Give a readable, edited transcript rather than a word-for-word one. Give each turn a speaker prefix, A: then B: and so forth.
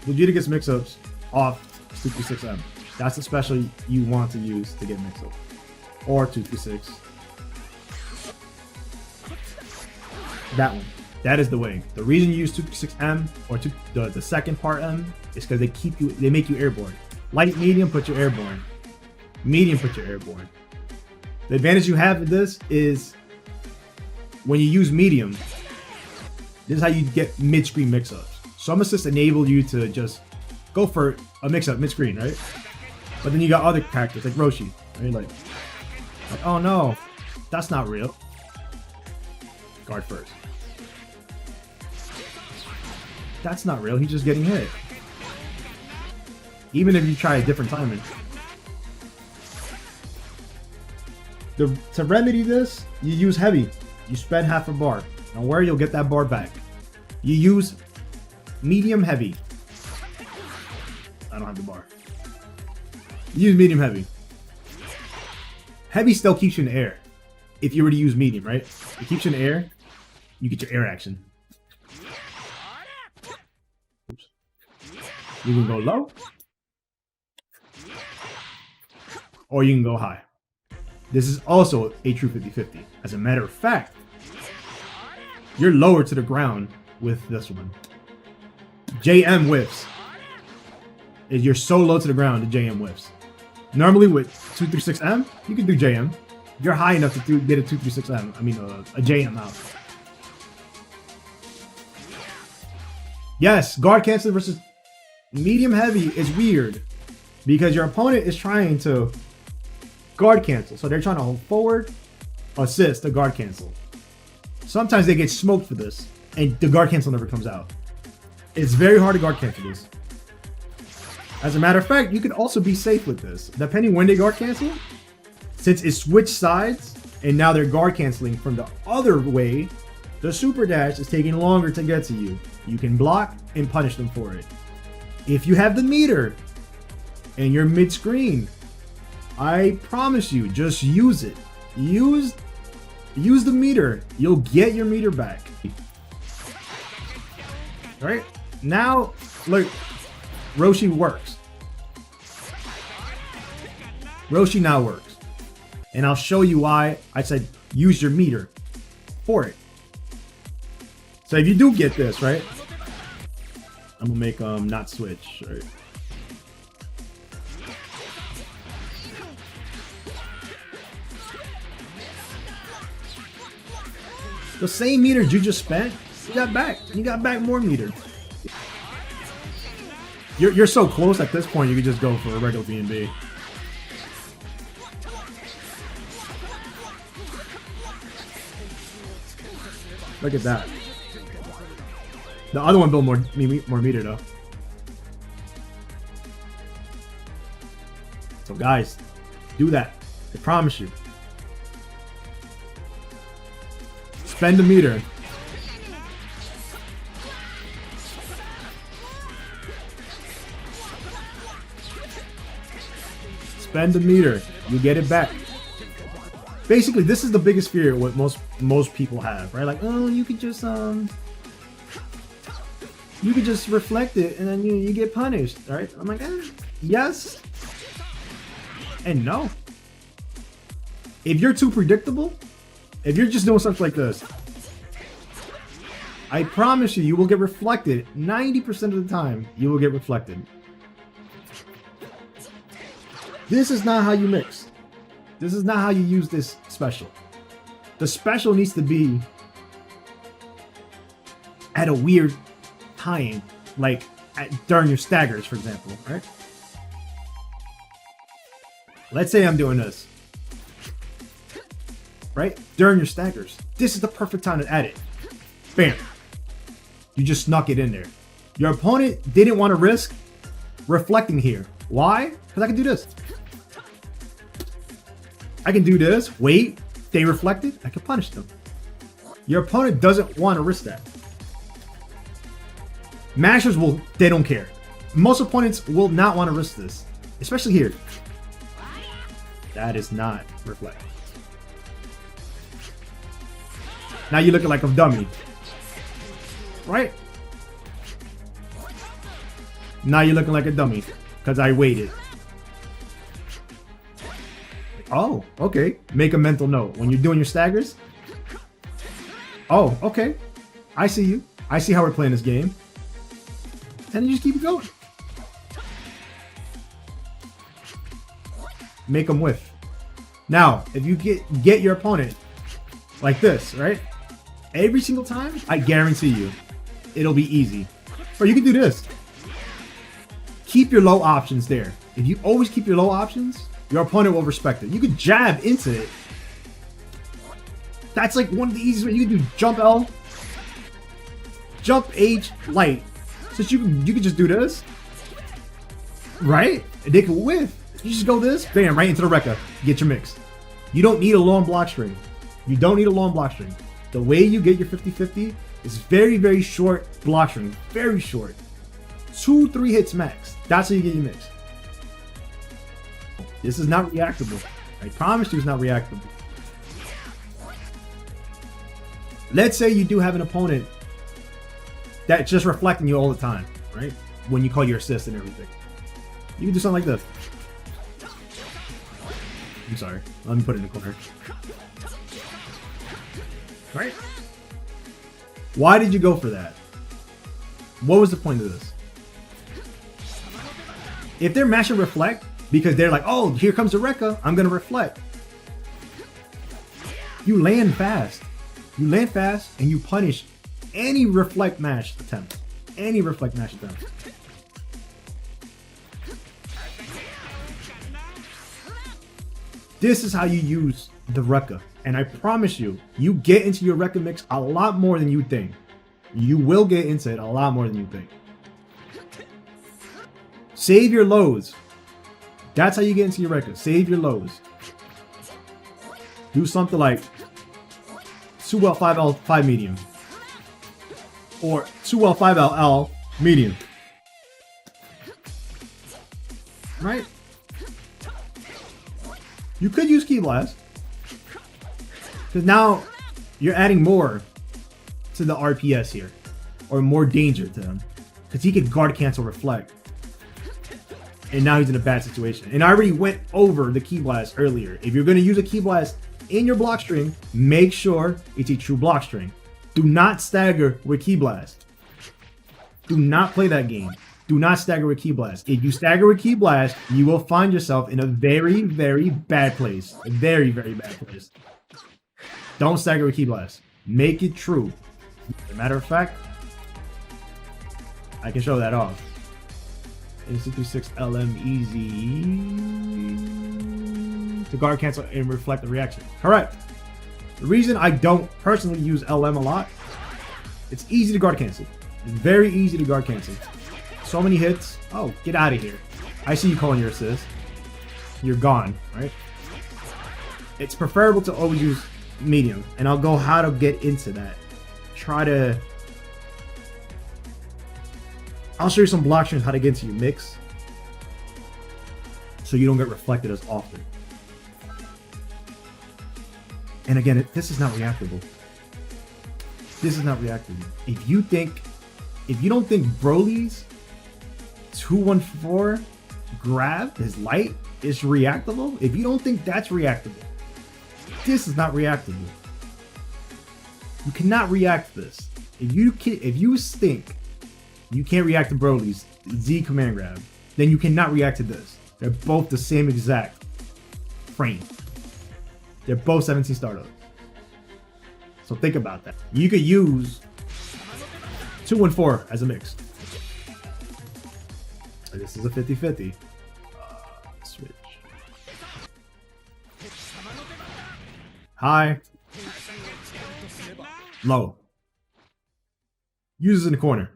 A: Bluegeta gets mix-ups off 236M. That's the special you want to use to get mix-up. Or 236. That one. That is the way. The reason you use 236M or the second part M is because they make you airborne. Light, medium, put you airborne. Medium, put you airborne. The advantage you have with this is when you use medium, this is how you get mid-screen mix-ups. Some assists enable you to just go for a mix-up mid-screen, right? But then you got other characters like Roshi, right? Like, oh no, that's not real. Guard first. That's not real, he's just getting hit. Even if you try a different timing. To remedy this, you use heavy. You spend half a bar. Don't worry, you'll get that bar back. You use medium heavy. I don't have the bar. You use medium heavy. Heavy still keeps you in the air. If you were to use medium, right? It keeps you in the air. You get your air action. Oops. You can go low. Or you can go high. This is also a true 50-50. As a matter of fact, you're lower to the ground with this one. JM whiffs. You're so low to the ground, the JM whiffs. Normally with 236M, you can do JM. You're high enough to get a 236M. I mean, a JM out. Yes, guard cancel versus medium heavy is weird because your opponent is trying to guard cancel. So they're trying to hold forward, assist, a guard cancel. Sometimes they get smoked for this, and the guard cancel never comes out. It's very hard to guard cancel this. As a matter of fact, you can also be safe with this. Depending when they guard cancel, since it switched sides, and now they're guard canceling from the other way, the super dash is taking longer to get to you. You can block and punish them for it. If you have the meter, and you're mid-screen, I promise you, just use it. Use the meter. You'll get your meter back. All right? Now, look, Roshi works. Roshi now works. And I'll show you why I said use your meter for it. So if you do get this, right? I'm gonna make not switch, right? The same meter you just spent, you got back. You got back more meter. You're so close at this point, you could just go for a regular B&B. Look at that. The other one built more meter though. So guys, do that. I promise you. Spend the meter. Spend the meter. You get it back. Basically, this is the biggest fear what most people have, right? Like, oh, you could just reflect it and then you get punished, right? I'm like, yes and no. If you're too predictable, if you're just doing something like this, I promise you will get reflected. 90% of the time, you will get reflected. This is not how you mix. This is not how you use this special. The special needs to be at a weird time, like during your staggers, for example, right? Let's say I'm doing this. Right? During your staggers. This is the perfect time to add it. Bam. You just snuck it in there. Your opponent didn't want to risk reflecting here. Why? Because I can do this. I can do this. Wait. They reflected. I can punish them. Your opponent doesn't want to risk that. Mashers they don't care. Most opponents will not want to risk this. Especially here. That is not reflect. Now you're looking like a dummy. Right? Now you're looking like a dummy because I waited. Oh, okay. Make a mental note when you're doing your staggers. Oh, okay. I see you. I see how we're playing this game. And you just keep it going. Make them whiff. Now, if you get your opponent like this, right? Every single time, I guarantee you, it'll be easy. Or you can do this. Keep your low options there. If you always keep your low options, your opponent will respect it. You can jab into it. That's like one of the easiest ways. You can do jump L, jump H, light. So you can just do this, right? And they can whiff. You just go this, bam, right into the Rekka. Get your mix. You don't need a long block string. You don't need a long block string. The way you get your 50-50 is very, very short block string. Very short. 2-3 hits max. That's how you get your mix. This is not reactable. I promise you it's not reactable. Let's say you do have an opponent that's just reflecting you all the time, right? When you call your assist and everything. You can do something like this. I'm sorry. Let me put it in the corner. Right? Why did you go for that? What was the point of this? If they're mashing reflect, because they're like, oh, here comes the Rekka, I'm going to reflect. You land fast. You land fast and you punish any reflect mash attempt. Any reflect mash attempt. This is how you use the Rekka. And I promise you, you get into your Rekka mix a lot more than you think. You will get into it a lot more than you think. Save your lows. That's how you get into your Rekka. Save your lows. Do something like 2L, 5L, 5 medium. Or 2L, 5L, L, medium. Right? You could use Ki Blast. Because now you're adding more to the RPS here. Or more danger to him. Because he can guard cancel reflect. And now he's in a bad situation. And I already went over the Ki Blast earlier. If you're going to use a Ki Blast in your block string, make sure it's a true block string. Do not stagger with Ki Blast. Do not play that game. Do not stagger with Ki Blast. If you stagger with Ki Blast, you will find yourself in a very, very bad place. A very, very bad place. Don't stagger with Ki Blast. Make it true. As a matter of fact, I can show that off. 86 LM easy to guard cancel and reflect the reaction. Correct. The reason I don't personally use LM a lot, it's easy to guard cancel. It's very easy to guard cancel. So many hits. Oh, get out of here. I see you calling your assist. You're gone, right? It's preferable to always use medium, and I'll go how to get into that. I'll show you some block strings how to get into your mix so you don't get reflected as often. And again, this is not reactable. This is not reactable. If you don't think Broly's 214 grab, his light, is reactable, if you don't think that's reactable, this is not reactable. You cannot react to this. If you think you can't react to Broly's Z command grab, then you cannot react to this. They're both the same exact frame. They're both 17 startups. So think about that. You could use 214 as a mix. This is a 50-50. Switch. High. Low. Uses in the corner.